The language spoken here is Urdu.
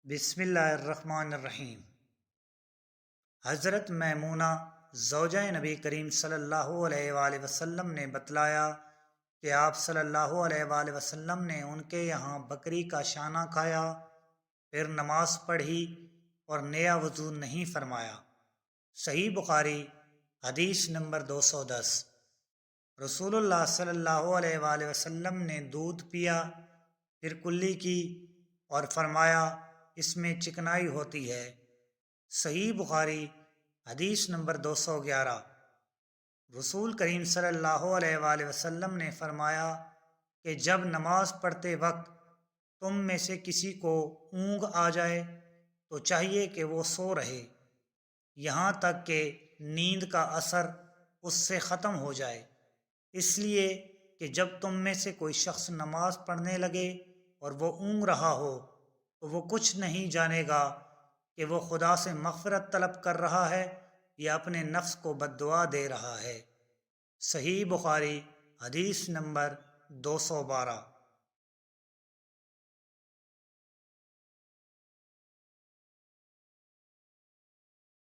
بسم اللہ الرحمن الرحیم۔ حضرت میمونہ زوجہ نبی کریم صلی اللہ علیہ وآلہ وسلم نے بتلایا کہ آپ صلی اللہ علیہ وآلہ وسلم نے ان کے یہاں بکری کا شانہ کھایا، پھر نماز پڑھی اور نیا وضو نہیں فرمایا۔ صحیح بخاری حدیث نمبر 210۔ رسول اللہ صلی اللہ علیہ وآلہ وسلم نے دودھ پیا، پھر کلی کی اور فرمایا اس میں چکنائی ہوتی ہے۔ صحیح بخاری حدیث نمبر 211۔ رسول کریم صلی اللہ علیہ وآلہ وسلم نے فرمایا کہ جب نماز پڑھتے وقت تم میں سے کسی کو اونگ آ جائے تو چاہیے کہ وہ سو رہے یہاں تک کہ نیند کا اثر اس سے ختم ہو جائے، اس لیے کہ جب تم میں سے کوئی شخص نماز پڑھنے لگے اور وہ اونگ رہا ہو تو وہ کچھ نہیں جانے گا کہ وہ خدا سے مغفرت طلب کر رہا ہے یا اپنے نفس کو بد دعا دے رہا ہے۔ صحیح بخاری حدیث نمبر 212۔